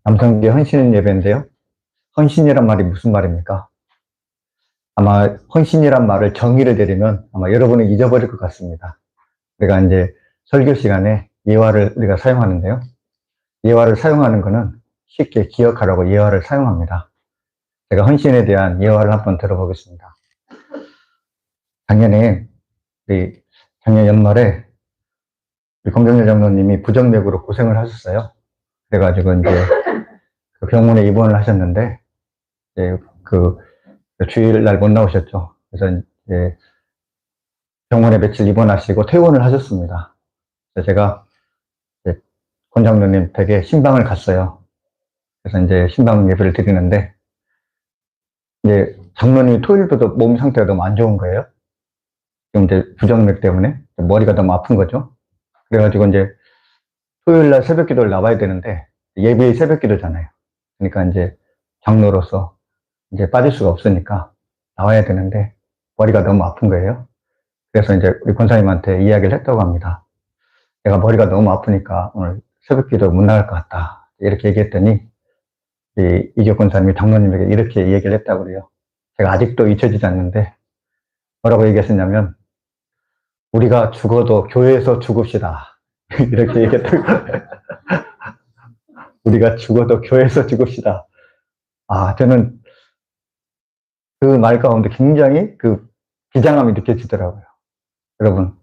남성계 헌신 예배인데요. 헌신이란 말이 무슨 말입니까? 아마 헌신이란 말을 정의를 내리면 아마 여러분은 잊어버릴 것 같습니다. 우리가 이제 설교 시간에 예화를 우리가 사용하는데요. 예화를 사용하는 것은 쉽게 기억하라고 예화를 사용합니다. 제가 헌신에 대한 예화를 한번 들어보겠습니다. 작년 연말에 우리 검정열 장로님이 부정맥으로 고생을 하셨어요. 그래가지고 이제 그 병원에 입원을 하셨는데, 이제 그 주일날 못 나오셨죠. 그래서 이제 병원에 며칠 입원하시고 퇴원을 하셨습니다. 그래서 제가 이제 권 장로님 댁에 신방을 갔어요. 그래서 이제 신방 예배를 드리는데, 이제 장로님이 토요일부터 몸 상태가 너무 안 좋은 거예요. 지금 이제 부정맥 때문에 머리가 너무 아픈 거죠. 그래가지고 이제 토요일날 새벽 기도를 나와야 되는데, 예배의 새벽 기도잖아요. 그러니까 이제 장로로서 이제 빠질 수가 없으니까 나와야 되는데 머리가 너무 아픈 거예요. 그래서 이제 우리 권사님한테 이야기를 했다고 합니다. 내가 머리가 너무 아프니까 오늘 새벽 기도 못 나갈 것 같다. 이렇게 얘기했더니 이교 권사님이 장로님에게 이렇게 얘기를 했다고 그래요. 제가 아직도 잊혀지지 않는데 뭐라고 얘기했었냐면, 우리가 죽어도 교회에서 죽읍시다. 이렇게 얘기했다고. 우리가 죽어도 교회에서 죽읍시다. 저는 그 말 가운데 굉장히 그 비장함이 느껴지더라고요. 여러분,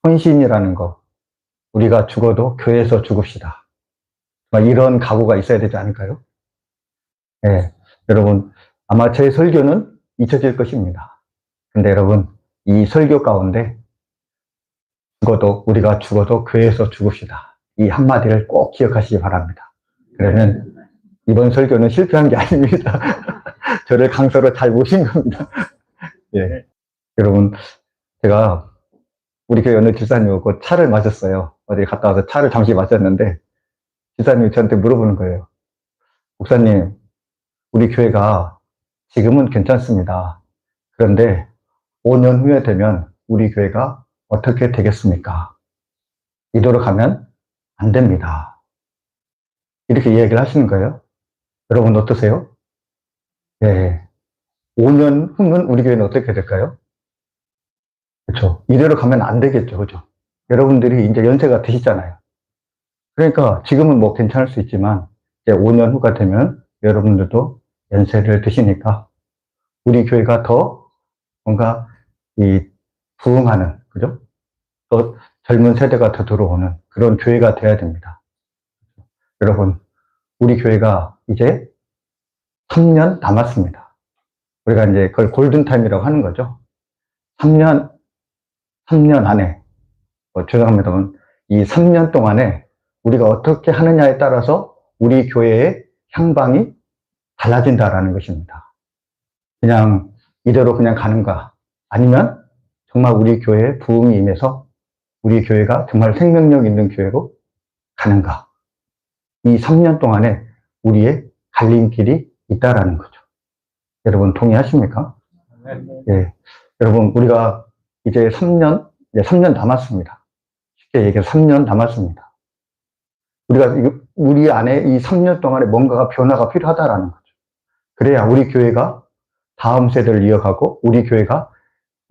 헌신이라는 거, 우리가 죽어도 교회에서 죽읍시다. 이런 각오가 있어야 되지 않을까요? 네, 여러분, 아마 제 설교는 잊혀질 것입니다. 근데 여러분, 이 설교 가운데 우리가 죽어도 교회에서 죽읍시다. 이 한마디를 꼭 기억하시기 바랍니다. 그러면 이번 설교는 실패한 게 아닙니다. 저를 강서로 잘 모신 겁니다. 예. 여러분, 제가 우리 교회 어느 집사님하고 차를 마셨어요. 어디 갔다 와서 차를 잠시 마셨는데, 집사님이 저한테 물어보는 거예요. 목사님, 우리 교회가 지금은 괜찮습니다. 그런데 5년 후에 되면 우리 교회가 어떻게 되겠습니까? 이대로 가면 안 됩니다. 이렇게 이야기를 하시는 거예요. 여러분 어떠세요? 네. 5년 후는 우리 교회는 어떻게 될까요? 그렇죠. 이대로 가면 안 되겠죠. 그죠? 여러분들이 이제 연세가 드시잖아요. 그러니까 지금은 뭐 괜찮을 수 있지만 이제 5년 후가 되면 여러분들도 연세를 드시니까 우리 교회가 더 뭔가 부흥하는, 그죠? 또 젊은 세대가 더 들어오는 그런 교회가 돼야 됩니다. 여러분, 우리 교회가 이제 3년 남았습니다. 우리가 이제 그걸 골든타임이라고 하는 거죠. 3년 안에, 죄송합니다만, 이 3년 동안에 우리가 어떻게 하느냐에 따라서 우리 교회의 향방이 달라진다라는 것입니다. 그냥 이대로 그냥 가는가, 아니면 정말 우리 교회에 부흥이 임해서 우리 교회가 정말 생명력 있는 교회로 가는가. 이 3년 동안에 우리의 갈림길이 있다라는 거죠. 여러분 동의하십니까? 예. 여러분, 우리가 이제 3년 남았습니다. 쉽게 얘기해서 3년 남았습니다. 우리 안에 이 3년 동안에 뭔가가 변화가 필요하다라는 거죠. 그래야 우리 교회가 다음 세대를 이어가고, 우리 교회가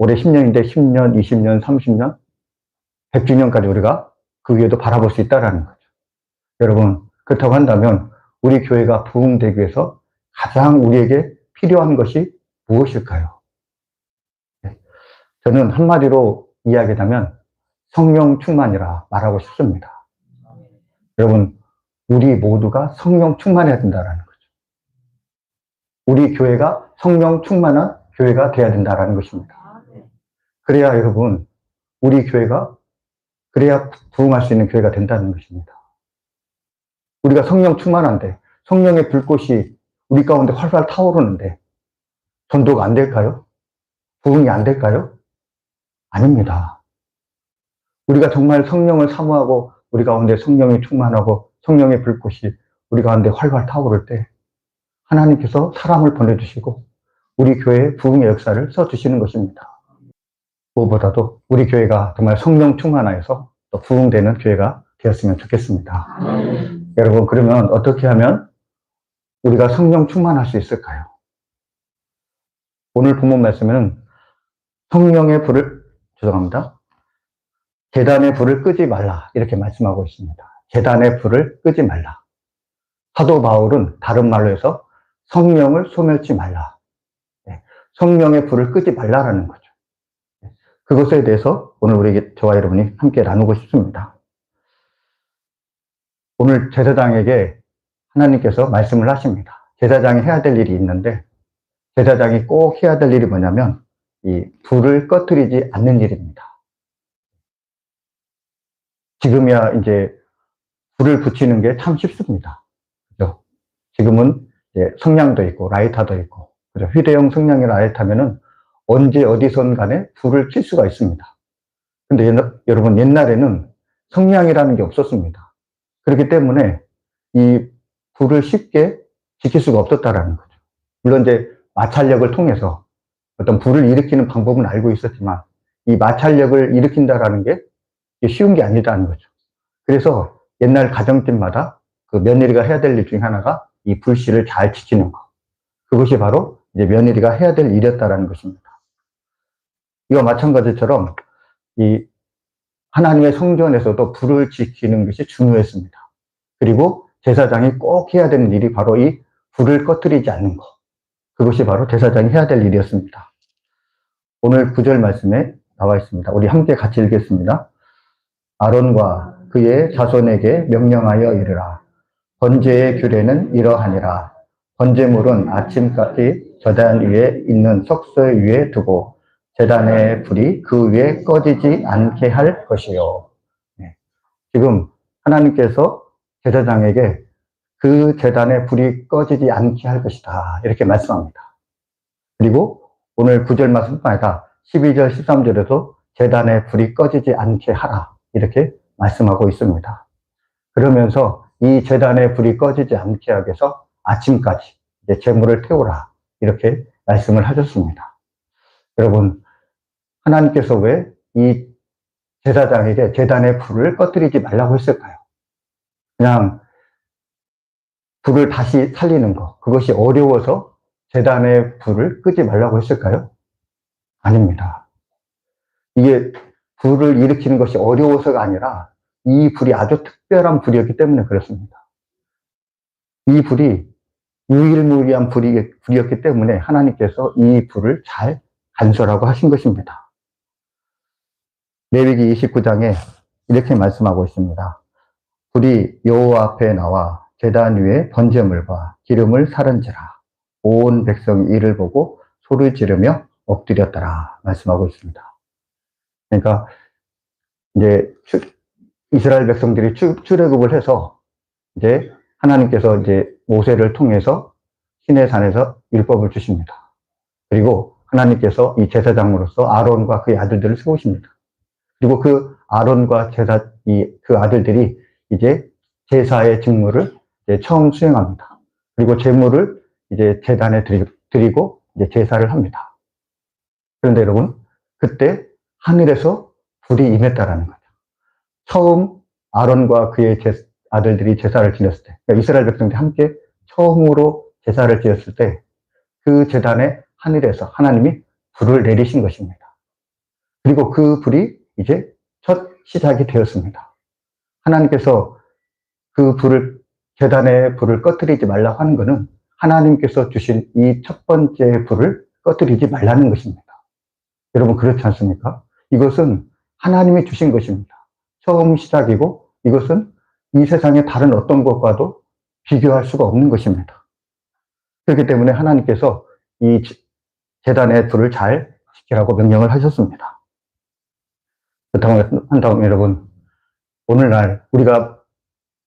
올해 10년인데 10년, 20년, 30년, 100주년까지 우리가 그 위에도 바라볼 수 있다라는 거죠. 여러분, 그렇다고 한다면 우리 교회가 부흥되기 위해서 가장 우리에게 필요한 것이 무엇일까요? 저는 한마디로 이야기하면 성령 충만이라 말하고 싶습니다. 여러분, 우리 모두가 성령 충만해야 된다는 거죠. 우리 교회가 성령 충만한 교회가 돼야 된다는 것입니다. 그래야 여러분, 우리 교회가 그래야 부흥할 수 있는 교회가 된다는 것입니다. 우리가 성령 충만한데, 성령의 불꽃이 우리 가운데 활활 타오르는데 전도가 안 될까요? 부흥이 안 될까요? 아닙니다. 우리가 정말 성령을 사모하고 우리 가운데 성령이 충만하고 성령의 불꽃이 우리 가운데 활활 타오를 때 하나님께서 사람을 보내주시고 우리 교회에 부흥의 역사를 써주시는 것입니다. 무엇보다도 우리 교회가 정말 성령 충만하여서 또 부흥되는 교회가 되었으면 좋겠습니다. 여러분, 그러면 어떻게 하면 우리가 성령 충만할 수 있을까요? 오늘 본문 말씀에는 성령의 불을, 죄송합니다. 제단의 불을 끄지 말라. 이렇게 말씀하고 있습니다. 제단의 불을 끄지 말라. 사도 바울은 다른 말로 해서 성령을 소멸치 말라. 성령의 불을 끄지 말라라는 거죠. 그것에 대해서 오늘 우리 저와 여러분이 함께 나누고 싶습니다. 오늘 제사장에게 하나님께서 말씀을 하십니다. 제사장이 해야 될 일이 있는데 제사장이 꼭 해야 될 일이 뭐냐면 이 불을 꺼뜨리지 않는 일입니다. 지금이야 이제 불을 붙이는 게 참 쉽습니다. 그죠? 지금은 이제 성냥도 있고 라이터도 있고, 그죠? 휴대용 성냥이 라이터면은 언제 어디선 간에 불을 켤 수가 있습니다. 근데 여러분, 옛날에는 성냥이라는 게 없었습니다. 그렇기 때문에 이 불을 쉽게 지킬 수가 없었다라는 거죠. 물론 이제 마찰력을 통해서 어떤 불을 일으키는 방법은 알고 있었지만 이 마찰력을 일으킨다라는 게 쉬운 게 아니라는 거죠. 그래서 옛날 가정집마다 그 며느리가 해야 될 일 중에 하나가 이 불씨를 잘 지키는 것. 그것이 바로 이제 며느리가 해야 될 일이었다라는 것입니다. 이와 마찬가지처럼 이 하나님의 성전에서도 불을 지키는 것이 중요했습니다. 그리고 제사장이 꼭 해야 되는 일이 바로 이 불을 꺼뜨리지 않는 것. 그것이 바로 제사장이 해야 될 일이었습니다. 오늘 9절 말씀에 나와 있습니다. 우리 함께 같이 읽겠습니다. 아론과 그의 자손에게 명령하여 이르라. 번제의 규례는 이러하니라. 번제물은 아침까지 제단 위에 있는 석쇠 위에 두고 제단의 불이 그 위에 꺼지지 않게 할 것이요. 지금 하나님께서 제사장에게 그 제단의 불이 꺼지지 않게 할 것이다. 이렇게 말씀합니다. 그리고 오늘 9절 말씀뿐 아니라 12절, 13절에도 제단의 불이 꺼지지 않게 하라. 이렇게 말씀하고 있습니다. 그러면서 이 제단의 불이 꺼지지 않게 하기 위해서 아침까지 이제 제물을 태우라. 이렇게 말씀을 하셨습니다. 여러분, 하나님께서 왜 이 제사장에게 제단의 불을 꺼뜨리지 말라고 했을까요? 그냥 불을 다시 살리는 것, 그것이 어려워서 제단의 불을 끄지 말라고 했을까요? 아닙니다. 이게 불을 일으키는 것이 어려워서가 아니라 이 불이 아주 특별한 불이었기 때문에 그렇습니다. 이 불이 유일무이한 불이었기 때문에 하나님께서 이 불을 잘 간수라고 하신 것입니다. 레위기 29장에 이렇게 말씀하고 있습니다. 불이 여호와 앞에 나와 제단 위에 번제물과 기름을 사른지라. 온 백성이 이를 보고 소리 지르며 엎드렸더라. 말씀하고 있습니다. 그러니까 이제 이스라엘 백성들이 출애굽을 해서 이제 하나님께서 이제 모세를 통해서 시내산에서 율법을 주십니다. 그리고 하나님께서 이 제사장으로서 아론과 그의 아들들을 세우십니다. 그리고 그 아론과 그 아들들이 이제 제사의 직무를 이제 처음 수행합니다. 그리고 제물을 이제 제단에 드리고 이제 제사를 합니다. 그런데 여러분, 그때 하늘에서 불이 임했다라는 거죠. 처음 아론과 그의 아들들이 제사를 지냈을 때, 그러니까 이스라엘 백성들이 함께 처음으로 제사를 지었을 때 그 제단에 하늘에서 하나님이 불을 내리신 것입니다. 그리고 그 불이 이제 첫 시작이 되었습니다. 하나님께서 그 제단의 불을 꺼뜨리지 말라고 하는 것은 하나님께서 주신 이 첫 번째 불을 꺼뜨리지 말라는 것입니다. 여러분, 그렇지 않습니까? 이것은 하나님이 주신 것입니다. 처음 시작이고 이것은 이 세상의 다른 어떤 것과도 비교할 수가 없는 것입니다. 그렇기 때문에 하나님께서 이 제단의 불을 잘 지키라고 명령을 하셨습니다. 그렇다고 한다면 여러분, 오늘날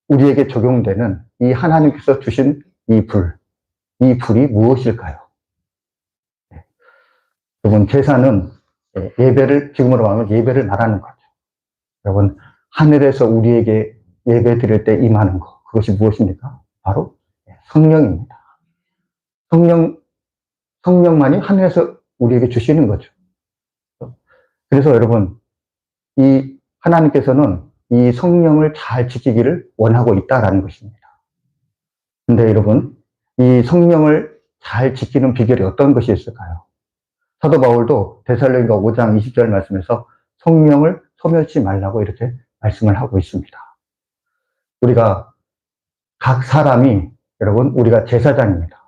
우리에게 적용되는 이 하나님께서 주신 이 불이 무엇일까요? 여러분, 제사는 지금으로 말하면 예배를 말하는 거죠. 여러분, 하늘에서 우리에게 예배 드릴 때 임하는 것, 그것이 무엇입니까? 바로 성령입니다. 성령만이 하늘에서 우리에게 주시는 거죠. 그래서 여러분, 이 하나님께서는 이 성령을 잘 지키기를 원하고 있다라는 것입니다. 근데 여러분, 이 성령을 잘 지키는 비결이 어떤 것이 있을까요? 사도 바울도 데살로니가 5장 20절 말씀에서 성령을 소멸치 말라고 이렇게 말씀을 하고 있습니다. 우리가 각 사람이, 여러분, 우리가 제사장입니다.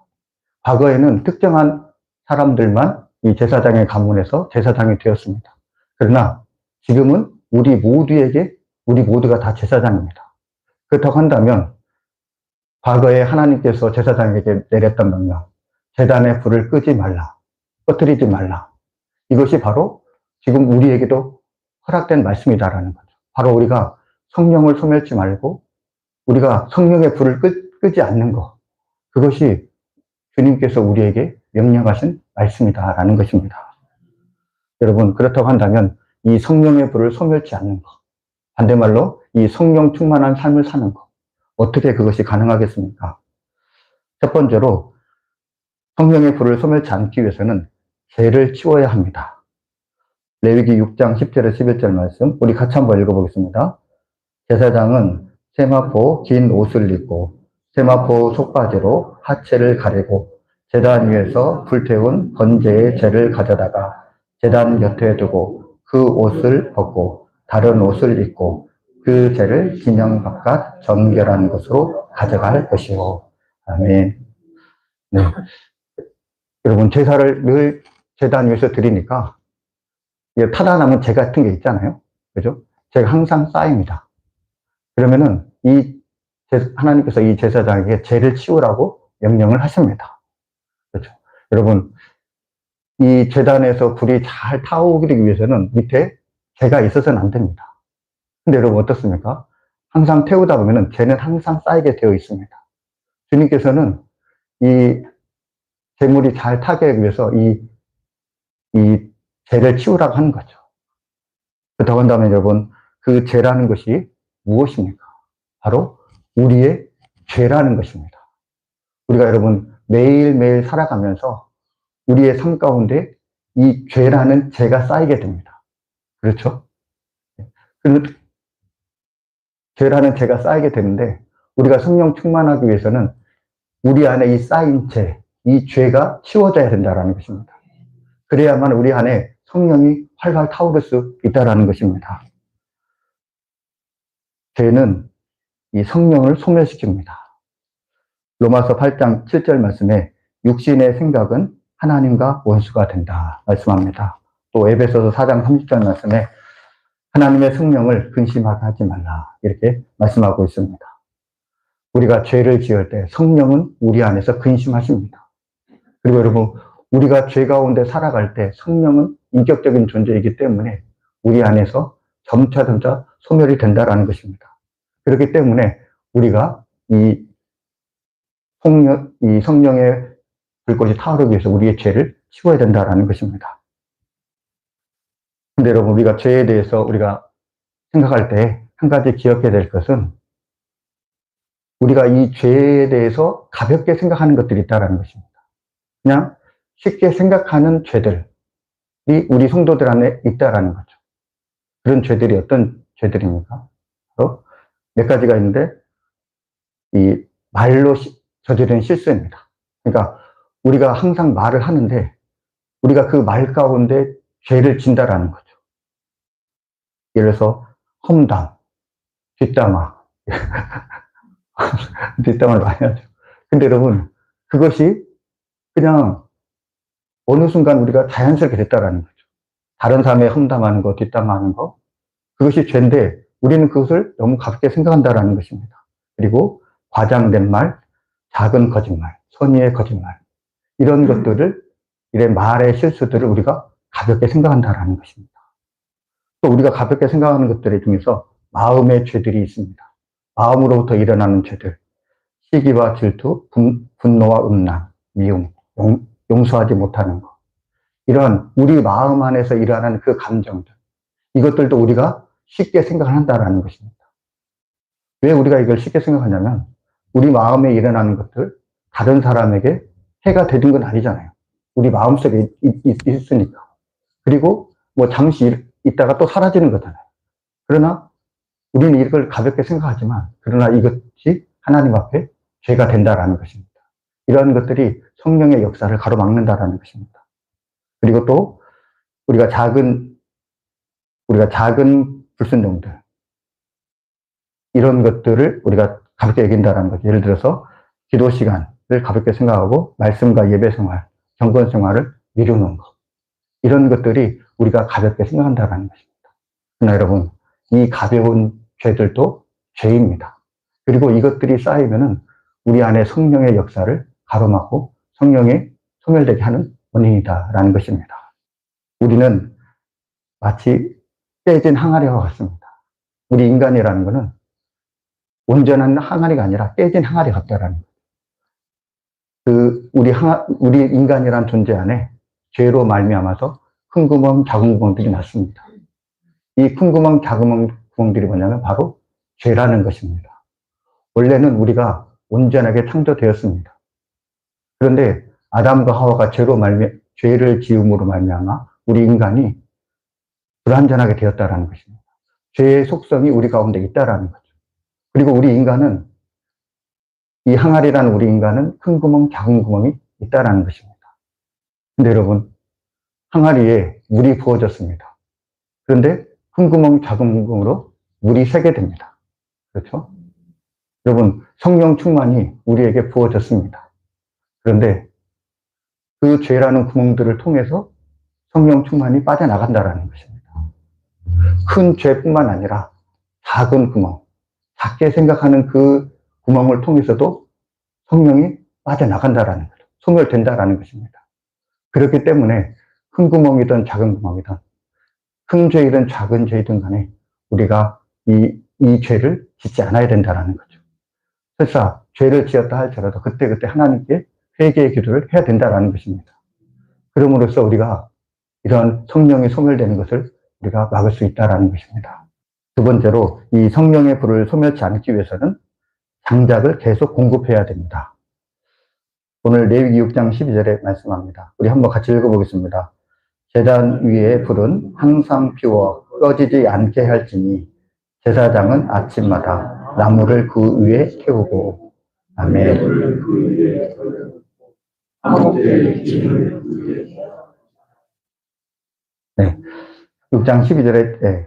과거에는 특정한 사람들만 이 제사장의 가문에서 제사장이 되었습니다. 그러나 지금은 우리 모두가 다 제사장입니다. 그렇다고 한다면 과거에 하나님께서 제사장에게 내렸던 명령, 제단의 불을 끄지 말라, 꺼뜨리지 말라. 이것이 바로 지금 우리에게도 허락된 말씀이다라는 거죠. 바로 우리가 성령을 소멸치 말고 우리가 성령의 불을 끄지 않는 것, 그것이 주님께서 우리에게 명령하신 말씀이다라는 것입니다. 여러분, 그렇다고 한다면 이 성령의 불을 소멸치 않는 것, 반대말로 이 성령 충만한 삶을 사는 것, 어떻게 그것이 가능하겠습니까? 첫 번째로 성령의 불을 소멸치 않기 위해서는 죄를 치워야 합니다. 레위기 6장 10절에 11절 말씀, 우리 같이 한번 읽어보겠습니다. 제사장은 세마포 긴 옷을 입고 세마포 속바지로 하체를 가리고 제단 위에서 불태운 번제의 재를 가져다가 제단 곁에 두고 그 옷을 벗고 다른 옷을 입고 그 재를 기념 바깥 정결한 곳으로 가져갈 것이요. 아멘. 네. 여러분, 제사를 늘 제단 위에서 드리니까 타다 남은 재 같은 게 있잖아요. 그죠? 재가 항상 쌓입니다. 그러면은 하나님께서 이 제사장에게 재를 치우라고 명령을 하십니다. 그렇죠? 여러분, 이 제단에서 불이 잘 타오르기 위해서는 밑에 재가 있어서는 안 됩니다. 근데 여러분 어떻습니까? 항상 태우다 보면은 재는 항상 쌓이게 되어 있습니다. 주님께서는 이 재물이 잘 타게 하기 위해서 이 재를 치우라고 하는 거죠. 그렇다고 한다면 여러분, 그 재라는 것이 무엇입니까? 바로 우리의 죄라는 것입니다. 우리가 여러분 매일매일 살아가면서 우리의 삶 가운데 이 죄라는 재가 쌓이게 됩니다. 그렇죠? 죄라는 재가 쌓이게 되는데 우리가 성령 충만하기 위해서는 우리 안에 이 쌓인 죄, 이 죄가 치워져야 된다는 것입니다. 그래야만 우리 안에 성령이 활활 타오를 수 있다는 것입니다. 죄는 이 성령을 소멸시킵니다. 로마서 8장 7절 말씀에 육신의 생각은 하나님과 원수가 된다 말씀합니다. 또 에베소서 4장 30절 말씀에 하나님의 성령을 근심하게 하지 말라 이렇게 말씀하고 있습니다. 우리가 죄를 지을 때 성령은 우리 안에서 근심하십니다. 그리고 여러분, 우리가 죄 가운데 살아갈 때 성령은 인격적인 존재이기 때문에 우리 안에서 점차 소멸이 된다는 것입니다. 그렇기 때문에 우리가 이 성령의 불꽃이 타오르기 위해서 우리의 죄를 치워야 된다는 것입니다. 근데 여러분, 우리가 죄에 대해서 우리가 생각할 때 한 가지 기억해야 될 것은 우리가 이 죄에 대해서 가볍게 생각하는 것들이 있다는 것입니다. 그냥 쉽게 생각하는 죄들이 우리 성도들 안에 있다는 거죠. 그런 죄들이 어떤 죄들입니까? 바로 몇 가지가 있는데 이 말로 저지른 실수입니다. 그러니까 우리가 항상 말을 하는데 우리가 그 말 가운데 죄를 진다라는 거죠. 예를 들어서 험담, 뒷담화 뒷담화를 많이 하죠. 근데 여러분, 그것이 그냥 어느 순간 우리가 자연스럽게 됐다라는 거죠. 다른 사람의 험담하는 거, 뒷담화하는 거, 그것이 죄인데 우리는 그것을 너무 가볍게 생각한다라는 것입니다. 그리고 과장된 말, 작은 거짓말, 선의의 거짓말, 이런 것들을, 이런 말의 실수들을 우리가 가볍게 생각한다라는 것입니다. 또 우리가 가볍게 생각하는 것들 중에서 마음의 죄들이 있습니다. 마음으로부터 일어나는 죄들, 시기와 질투, 분노와 음란, 미움, 용서하지 못하는 것, 이런 우리 마음 안에서 일어나는 그 감정들, 이것들도 우리가 쉽게 생각한다라는 것입니다. 왜 우리가 이걸 쉽게 생각하냐면 우리 마음에 일어나는 것들 다른 사람에게 해가 되는 건 아니잖아요. 우리 마음속에 있으니까. 그리고 뭐 잠시 있다가 또 사라지는 거잖아요. 그러나 우리는 이걸 가볍게 생각하지만 그러나 이것이 하나님 앞에 죄가 된다라는 것입니다. 이러한 것들이 성령의 역사를 가로막는다라는 것입니다. 그리고 또 우리가 작은 불순종들, 이런 것들을 우리가 가볍게 여긴다라는 거죠. 예를 들어서 기도 시간을 가볍게 생각하고 말씀과 예배 생활, 경건 생활을 미루는 것, 이런 것들이 우리가 가볍게 생각한다라는 것입니다. 그러나 여러분, 이 가벼운 죄들도 죄입니다. 그리고 이것들이 쌓이면은 우리 안에 성령의 역사를 가로막고 성령이 소멸되게 하는 원인이다라는 것입니다. 우리는 마치 깨진 항아리와 같습니다. 우리 인간이라는 것은 온전한 항아리가 아니라 깨진 항아리 같다라는 거예요. 우리 인간이란 존재 안에 죄로 말미암아서 큰 구멍, 작은 구멍들이 났습니다. 이 큰 구멍, 작은 구멍들이 뭐냐면 바로 죄라는 것입니다. 원래는 우리가 온전하게 창조되었습니다. 그런데 아담과 하와가 죄를 지음으로 말미암아 우리 인간이 불완전하게 되었다라는 것입니다. 죄의 속성이 우리 가운데 있다라는 거죠. 그리고 이 항아리라는 우리 인간은 큰 구멍, 작은 구멍이 있다라는 것입니다. 근데 여러분, 항아리에 물이 부어졌습니다. 그런데 큰 구멍, 작은 구멍으로 물이 새게 됩니다. 그렇죠? 여러분, 성령 충만이 우리에게 부어졌습니다. 그런데 그 죄라는 구멍들을 통해서 성령 충만이 빠져나간다라는 것입니다. 큰 죄뿐만 아니라 작은 구멍, 작게 생각하는 그 구멍을 통해서도 성령이 빠져나간다라는 거죠. 소멸된다라는 것입니다. 그렇기 때문에 큰 구멍이든 작은 구멍이든 큰 죄이든 작은 죄이든 간에 우리가 이 죄를 짓지 않아야 된다라는 거죠. 설사 죄를 지었다 할지라도 그때그때 하나님께 회개의 기도를 해야 된다라는 것입니다. 그럼으로써 우리가 이런 성령이 소멸되는 것을 우리가 막을 수 있다라는 것입니다. 두 번째로 이 성령의 불을 소멸치 않기 위해서는 장작을 계속 공급해야 됩니다. 오늘 레위기 6장 12절에 말씀합니다. 우리 한번 같이 읽어보겠습니다. 제단 위의 불은 항상 피워 꺼지지 않게 할지니 제사장은 아침마다 나무를 그 위에 태우고. 아멘. 네, 6장 12절에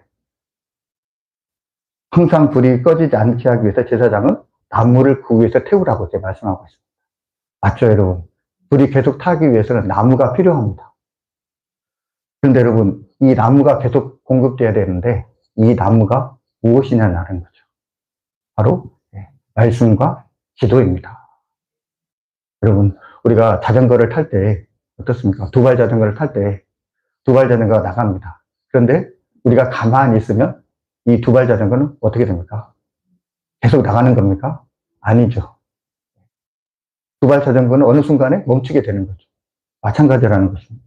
항상 불이 꺼지지 않게 하기 위해서 제사장은 나무를 그 위에서 태우라고 이렇게 말씀하고 있습니다. 맞죠, 여러분? 불이 계속 타기 위해서는 나무가 필요합니다. 그런데 여러분, 이 나무가 계속 공급돼야 되는데 이 나무가 무엇이냐는 거죠. 바로 말씀과 기도입니다. 여러분, 우리가 자전거를 탈 때 어떻습니까? 두발 자전거를 탈 때 두발 자전거가 나갑니다. 그런데 우리가 가만히 있으면 이 두발 자전거는 어떻게 됩니까? 계속 나가는 겁니까? 아니죠. 두발 자전거는 어느 순간에 멈추게 되는 거죠. 마찬가지라는 것입니다.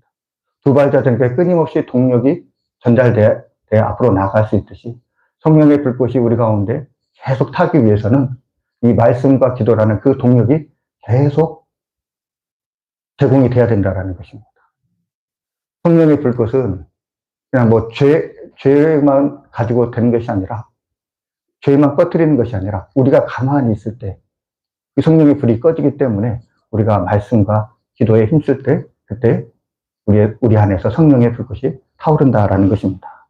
두발 자전거에 끊임없이 동력이 전달돼 앞으로 나갈 수 있듯이 성령의 불꽃이 우리 가운데 계속 타기 위해서는 이 말씀과 기도라는 그 동력이 계속 제공이 돼야 된다는 것입니다. 성령의 불꽃은 그냥 죄만 가지고 되는 것이 아니라, 죄만 꺼뜨리는 것이 아니라, 우리가 가만히 있을 때, 이 성령의 불이 꺼지기 때문에 우리가 말씀과 기도에 힘쓸 때, 그때 우리 안에서 성령의 불꽃이 타오른다라는 것입니다.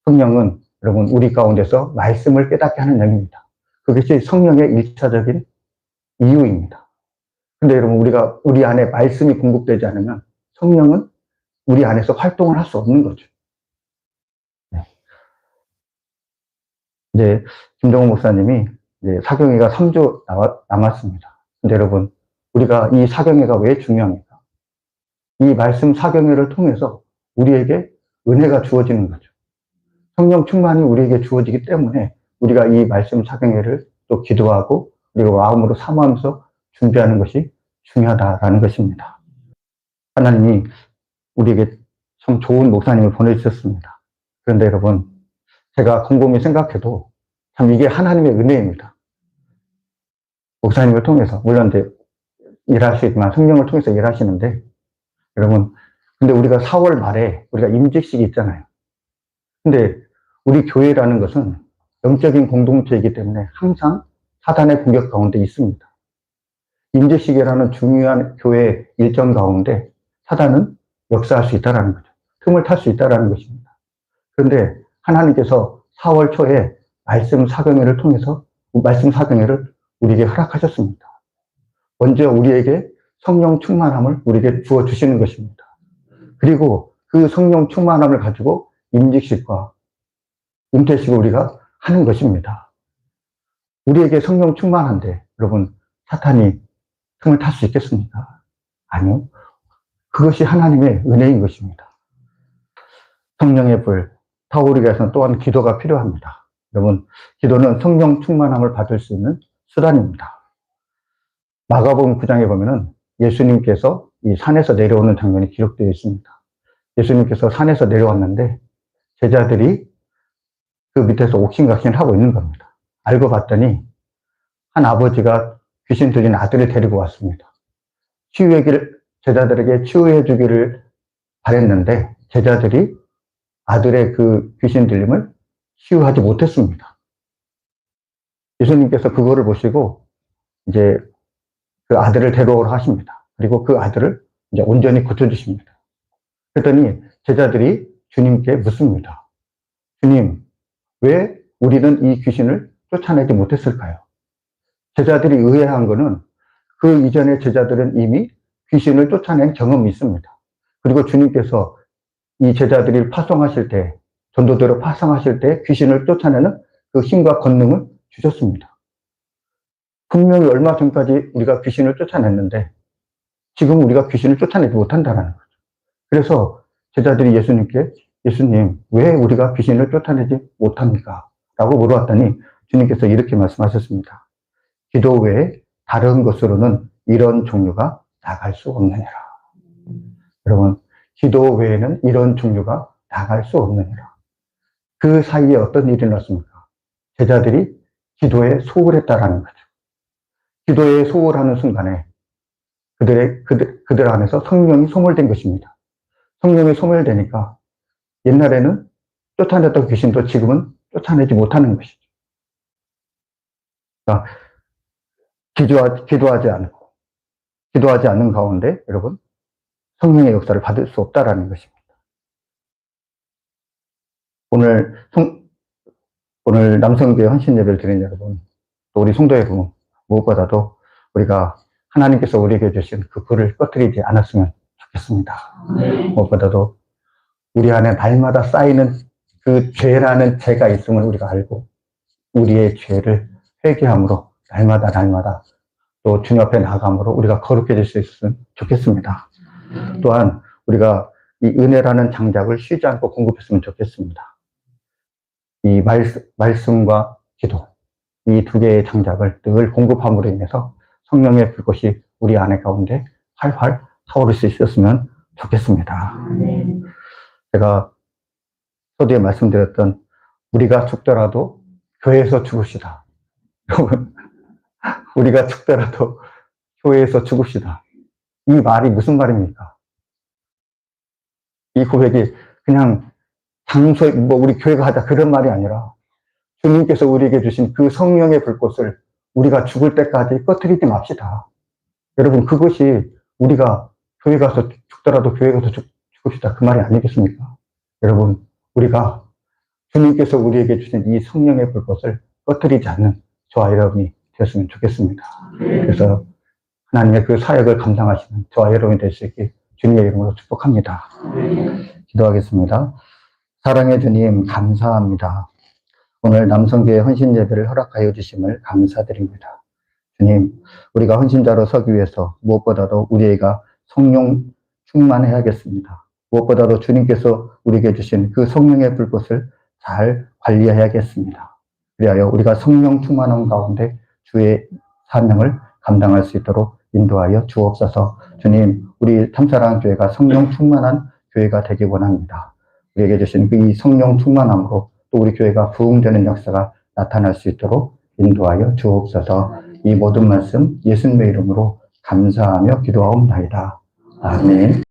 성령은 여러분, 우리 가운데서 말씀을 깨닫게 하는 영입니다. 그것이 성령의 일차적인 이유입니다. 근데 여러분, 우리 안에 말씀이 공급되지 않으면 성령은 우리 안에서 활동을 할 수 없는 거죠. 네. 이제 김정호 목사님이 이제 사경회가 3주 남았습니다. 근데 여러분, 우리가 이 사경회가 왜 중요합니까? 이 말씀 사경회를 통해서 우리에게 은혜가 주어지는 거죠. 성령 충만이 우리에게 주어지기 때문에 우리가 이 말씀 사경회를 또 기도하고 그리고 마음으로 사모하면서 준비하는 것이 중요하다라는 것입니다. 하나님이 우리에게 참 좋은 목사님을 보내주셨습니다. 그런데 여러분, 제가 곰곰이 생각해도 참 이게 하나님의 은혜입니다. 목사님을 통해서, 물론 이제 일할 수 있지만 성령을 통해서 일하시는데, 여러분, 근데 우리가 4월 말에 우리가 임직식이 있잖아요. 근데 우리 교회라는 것은 영적인 공동체이기 때문에 항상 사단의 공격 가운데 있습니다. 임재시계라는 중요한 교회 일정 가운데 사단은 역사할 수 있다는 거죠. 틈을 탈 수 있다는 것입니다. 그런데 하나님께서 4월 초에 말씀 사경회를 통해서 말씀 사경회를 우리에게 허락하셨습니다. 먼저 우리에게 성령 충만함을 우리에게 부어주시는 것입니다. 그리고 그 성령 충만함을 가지고 임직식과 은퇴식을 우리가 하는 것입니다. 우리에게 성령 충만한데 여러분 사탄이 틈을 탈 수 있겠습니까? 아니요. 그것이 하나님의 은혜인 것입니다. 성령의 불 타오르기 위해서는 또한 기도가 필요합니다. 여러분 기도는 성령 충만함을 받을 수 있는 수단입니다. 마가복음 9장에 보면은 예수님께서 이 산에서 내려오는 장면이 기록되어 있습니다. 예수님께서 산에서 내려왔는데 제자들이 그 밑에서 옥신각신을 하고 있는 겁니다. 알고 봤더니 한 아버지가 귀신 들린 아들을 데리고 왔습니다. 제자들에게 치유해 주기를 바랬는데 제자들이 아들의 그 귀신 들림을 치유하지 못했습니다. 예수님께서 그거를 보시고 이제 그 아들을 데려오라 하십니다. 그리고 그 아들을 이제 온전히 고쳐주십니다. 그랬더니 제자들이 주님께 묻습니다. 주님, 왜 우리는 이 귀신을 쫓아내지 못했을까요? 제자들이 의아한 거는 그 이전에 제자들은 이미 귀신을 쫓아낸 경험이 있습니다. 그리고 주님께서 이 제자들이 파송하실 때, 전도대로 파송하실 때 귀신을 쫓아내는 그 힘과 권능을 주셨습니다. 분명히 얼마 전까지 우리가 귀신을 쫓아냈는데 지금 우리가 귀신을 쫓아내지 못한다는 거죠. 그래서 제자들이 예수님께 예수님, 왜 우리가 귀신을 쫓아내지 못합니까? 라고 물어봤더니 주님께서 이렇게 말씀하셨습니다. 기도 외에 다른 것으로는 이런 종류가 나갈 수 없느니라. 여러분, 기도 외에는 이런 종류가 나갈 수 없느니라. 그 사이에 어떤 일이 났습니까? 제자들이 기도에 소홀했다라는 거죠. 기도에 소홀하는 순간에 그들 안에서 성령이 소멸된 것입니다. 성령이 소멸되니까 옛날에는 쫓아냈던 귀신도 지금은 쫓아내지 못하는 것이죠. 그러니까 기도하지 않는 가운데 여러분 성령의 역사를 받을 수 없다라는 것입니다. 오늘 남성교회 헌신 예배를 드린 여러분, 또 우리 성도 여러분, 무엇보다도 우리가 하나님께서 우리에게 주신 그 불을 꺼뜨리지 않았으면 좋겠습니다. 무엇보다도 우리 안에 날마다 쌓이는 그 죄라는 죄가 있음을 우리가 알고 우리의 죄를 회개함으로 날마다 또 주님 앞에 나아감으로 우리가 거룩해질 수 있으면 좋겠습니다. 또한 우리가 이 은혜라는 장작을 쉬지 않고 공급했으면 좋겠습니다. 이 말씀과 기도, 이 두 개의 장작을 늘 공급함으로 인해서 성령의 불꽃이 우리 안에 가운데 활활 타오를 수 있었으면 좋겠습니다. 제가 서두에 말씀드렸던 우리가 죽더라도 교회에서 죽읍시다. 여러분, 우리가 죽더라도 교회에서 죽읍시다. 이 말이 무슨 말입니까? 이 고백이 그냥 장소에 우리 교회가 하자 그런 말이 아니라 주님께서 우리에게 주신 그 성령의 불꽃을 우리가 죽을 때까지 꺼뜨리지 맙시다. 여러분, 그것이 우리가 교회 가서 죽더라도 교회 가서 죽읍시다 그 말이 아니겠습니까? 여러분, 우리가 주님께서 우리에게 주신 이 성령의 불꽃을 꺼뜨리지 않는 저와 여러분이 되었으면 좋겠습니다. 그래서 하나님의 그 사역을 감당하시는 저와 여러분이 될 수 있게 주님의 이름으로 축복합니다. 기도하겠습니다. 사랑의 주님, 감사합니다. 오늘 남성교회 헌신 예배를 허락하여 주심을 감사드립니다. 주님, 우리가 헌신자로 서기 위해서 무엇보다도 우리가 성령 충만해야겠습니다. 무엇보다도 주님께서 우리에게 주신 그 성령의 불꽃을 잘 관리해야겠습니다. 그리하여 우리가 성령 충만한 가운데 주의 사명을 감당할 수 있도록 인도하여 주옵소서. 주님, 우리 참사랑교회가 성령 충만한 교회가 되기 원합니다. 우리에게 주신 이 성령 충만함으로 또 우리 교회가 부흥되는 역사가 나타날 수 있도록 인도하여 주옵소서. 이 모든 말씀 예수님의 이름으로 감사하며 기도하옵나이다. 아멘.